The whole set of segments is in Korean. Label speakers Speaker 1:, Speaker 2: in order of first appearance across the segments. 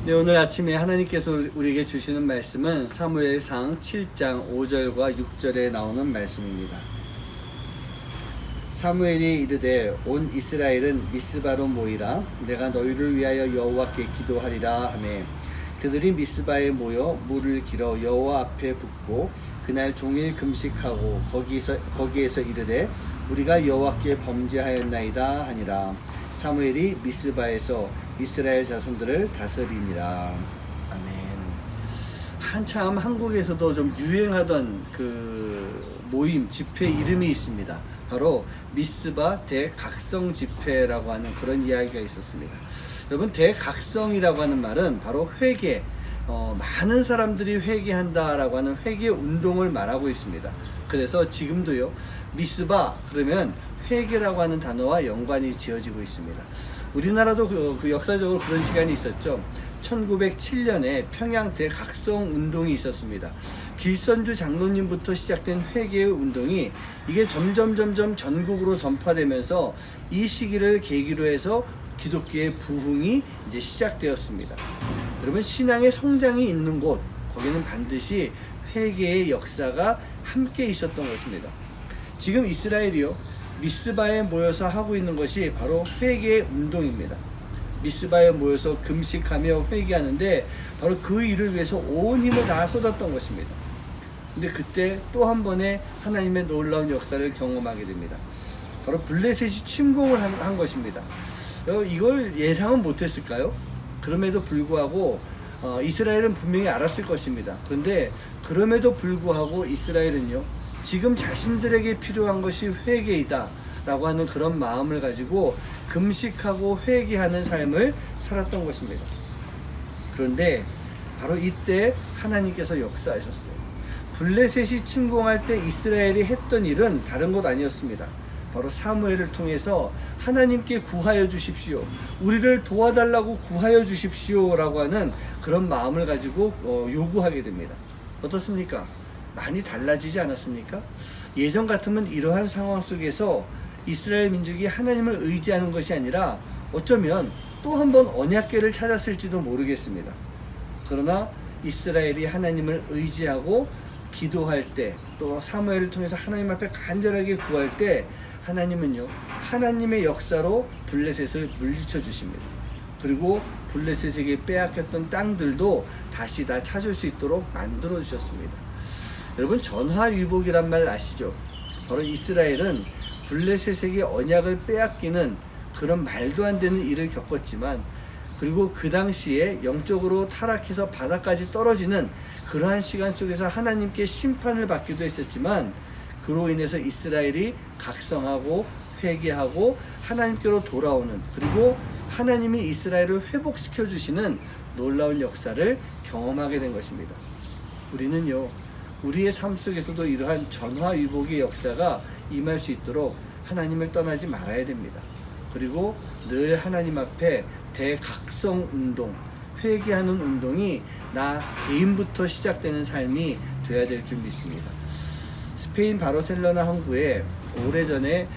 Speaker 1: 네, 오늘 아침에 하나님께서 우리에게 주시는 말씀은 사무엘상 7장 5절과 6절에 나오는 말씀입니다. 사무엘이 이르되 온 이스라엘은 미스바로 모이라. 내가 너희를 위하여 여호와께 기도하리라 하매 그들이 미스바에 모여 물을 길어 여호와 앞에 붓고 그날 종일 금식하고 거기에서 이르되 우리가 여호와께 범죄하였나이다 하니라. 사무엘이 미스바에서 이스라엘 자손들을 다스리니라. 아멘. 한참 한국에서도 좀 유행하던 그 모임 집회 이름이 있습니다. 바로 미스바 대각성 집회라고 하는 그런 이야기가 있었습니다. 여러분, 대각성이라고 하는 말은 바로 회개, 많은 사람들이 회개한다라고 하는 회개 운동을 말하고 있습니다. 그래서 지금도요, 미스바 그러면 회개라고 하는 단어와 연관이 지어지고 있습니다. 우리나라도 그 역사적으로 그런 시간이 있었죠. 1907년에 평양 대각성 운동이 있었습니다. 길선주 장로님부터 시작된 회개의 운동이 이게 점점 전국으로 전파되면서 이 시기를 계기로 해서 기독교의 부흥이 이제 시작되었습니다. 여러분, 신앙의 성장이 있는 곳, 거기는 반드시 회개의 역사가 함께 있었던 것입니다. 지금 이스라엘이요, 미스바에 모여서 하고 있는 것이 바로 회개의 운동입니다. 미스바에 모여서 금식하며 회개하는데 바로 그 일을 위해서 온 힘을 다 쏟았던 것입니다. 근데 그때 또 한 번의 하나님의 놀라운 역사를 경험하게 됩니다. 바로 블레셋이 침공을 한 것입니다. 이걸 예상은 못했을까요? 그럼에도 불구하고 이스라엘은 분명히 알았을 것입니다. 그런데 그럼에도 불구하고 이스라엘은요, 지금 자신들에게 필요한 것이 회개이다 라고 하는 그런 마음을 가지고 금식하고 회개하는 삶을 살았던 것입니다. 그런데 바로 이때 하나님께서 역사하셨어요. 블레셋이 침공할 때 이스라엘이 했던 일은 다른 것 아니었습니다. 바로 사무엘을 통해서 하나님께 구하여 주십시오, 우리를 도와달라고 구하여 주십시오 라고 하는 그런 마음을 가지고 요구하게 됩니다. 어떻습니까? 많이 달라지지 않았습니까? 예전 같으면 이러한 상황 속에서 이스라엘 민족이 하나님을 의지하는 것이 아니라 어쩌면 또 한 번 언약궤를 찾았을지도 모르겠습니다. 그러나 이스라엘이 하나님을 의지하고 기도할 때, 또 사무엘을 통해서 하나님 앞에 간절하게 구할 때 하나님은요, 하나님의 역사로 블레셋을 물리쳐 주십니다. 그리고 블레셋에게 빼앗겼던 땅들도 다시 다 찾을 수 있도록 만들어 주셨습니다. 여러분, 전화위복이란 말 아시죠? 바로 이스라엘은 블레셋에게 언약을 빼앗기는 그런 말도 안 되는 일을 겪었지만, 그리고 그 당시에 영적으로 타락해서 바닥까지 떨어지는 그러한 시간 속에서 하나님께 심판을 받기도 했었지만, 그로 인해서 이스라엘이 각성하고 회개하고 하나님께로 돌아오는, 그리고 하나님이 이스라엘을 회복시켜 주시는 놀라운 역사를 경험하게 된 것입니다. 우리는요, 우리의 삶 속에서도 이러한 전화위복의 역사가 임할 수 있도록 하나님을 떠나지 말아야 됩니다. 그리고 늘 하나님 앞에 대각성 운동, 회개하는 운동이 나 개인부터 시작되는 삶이 되어야 될 줄 믿습니다. 스페인 바르셀로나 항구에 오래전에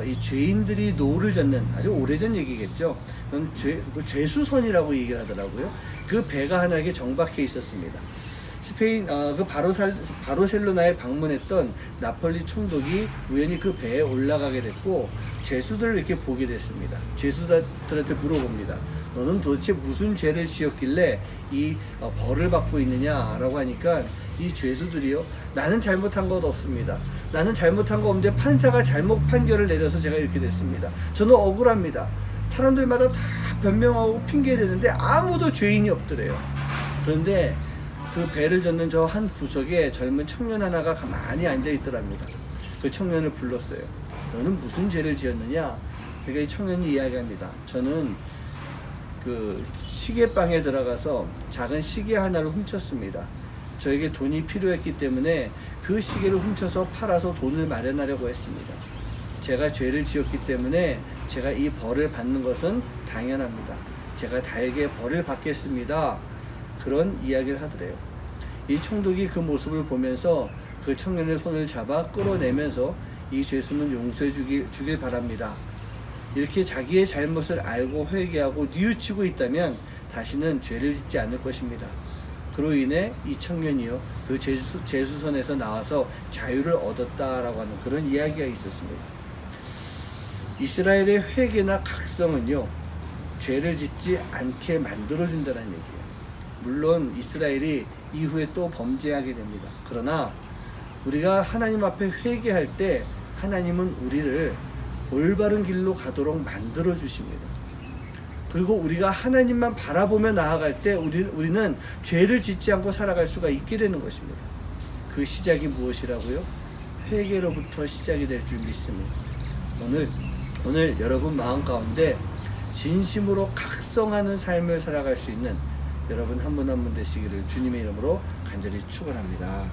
Speaker 1: 이 죄인들이 노를 젓는, 아주 오래전 얘기겠죠. 그건 죄수선이라고 얘기를 하더라고요. 그 배가 하나에게 정박해 있었습니다. 스페인 그 바르셀로나에 방문했던 나폴리 총독이 우연히 그 배에 올라가게 됐고 죄수들을 이렇게 보게 됐습니다. 죄수들한테 물어봅니다. 너는 도대체 무슨 죄를 지었길래 이 벌을 받고 있느냐라고 하니까 이 죄수들이요, 나는 잘못한 것 없습니다. 나는 잘못한 거 없는데 판사가 잘못 판결을 내려서 제가 이렇게 됐습니다. 저는 억울합니다. 사람들마다 다 변명하고 핑계대는데 아무도 죄인이 없더래요. 그런데 그 배를 젓는 저 한 구석에 젊은 청년 하나가 가만히 앉아 있더랍니다. 그 청년을 불렀어요. 너는 무슨 죄를 지었느냐? 그러니까 이 청년이 이야기합니다. 저는 그 시계방에 들어가서 작은 시계 하나를 훔쳤습니다. 저에게 돈이 필요했기 때문에 그 시계를 훔쳐서 팔아서 돈을 마련하려고 했습니다. 제가 죄를 지었기 때문에 제가 이 벌을 받는 것은 당연합니다. 제가 달게 벌을 받겠습니다. 그런 이야기를 하더래요. 이 총독이 그 모습을 보면서 그 청년의 손을 잡아 끌어내면서 이 죄수는 용서해 주길 바랍니다. 이렇게 자기의 잘못을 알고 회개하고 뉘우치고 있다면 다시는 죄를 짓지 않을 것입니다. 그로 인해 이 청년이요 그 제수선에서 나와서 자유를 얻었다라고 하는 그런 이야기가 있었습니다. 이스라엘의 회개나 각성은요 죄를 짓지 않게 만들어준다는 얘기예요. 물론 이스라엘이 이후에 또 범죄하게 됩니다. 그러나 우리가 하나님 앞에 회개할 때 하나님은 우리를 올바른 길로 가도록 만들어 주십니다. 그리고 우리가 하나님만 바라보며 나아갈 때 우리는 죄를 짓지 않고 살아갈 수가 있게 되는 것입니다. 그 시작이 무엇이라고요? 회개로부터 시작이 될 줄 믿습니다. 오늘 여러분 마음 가운데 진심으로 각성하는 삶을 살아갈 수 있는 여러분 한 분 한 분 되시기를 주님의 이름으로 간절히 축원합니다.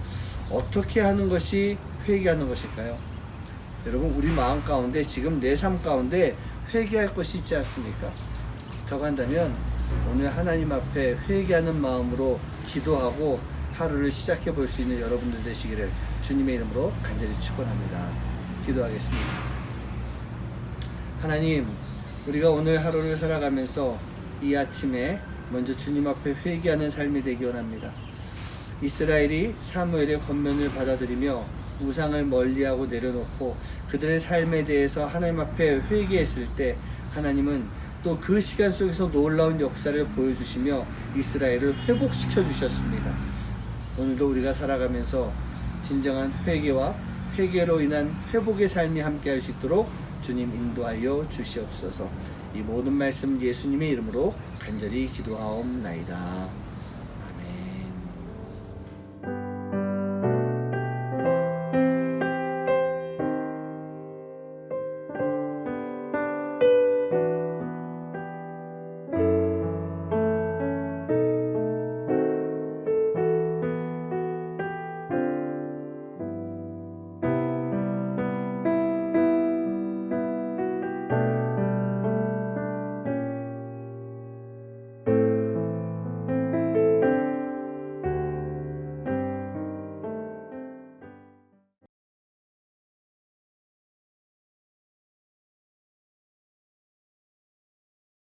Speaker 1: 어떻게 하는 것이 회개하는 것일까요? 여러분 우리 마음 가운데 지금 내 삶 가운데 회개할 것이 있지 않습니까? 그렇다고 한다면 오늘 하나님 앞에 회개하는 마음으로 기도하고 하루를 시작해 볼 수 있는 여러분들 되시기를 주님의 이름으로 간절히 축원합니다. 기도하겠습니다. 하나님, 우리가 오늘 하루를 살아가면서 이 아침에 먼저 주님 앞에 회개하는 삶이 되기 원합니다. 이스라엘이 사무엘의 권면을 받아들이며 우상을 멀리하고 내려놓고 그들의 삶에 대해서 하나님 앞에 회개했을 때 하나님은 또 그 시간 속에서 놀라운 역사를 보여주시며 이스라엘을 회복시켜 주셨습니다. 오늘도 우리가 살아가면서 진정한 회개와 회개로 인한 회복의 삶이 함께할 수 있도록 주님 인도하여 주시옵소서. 이 모든 말씀 예수님의 이름으로 간절히 기도하옵나이다.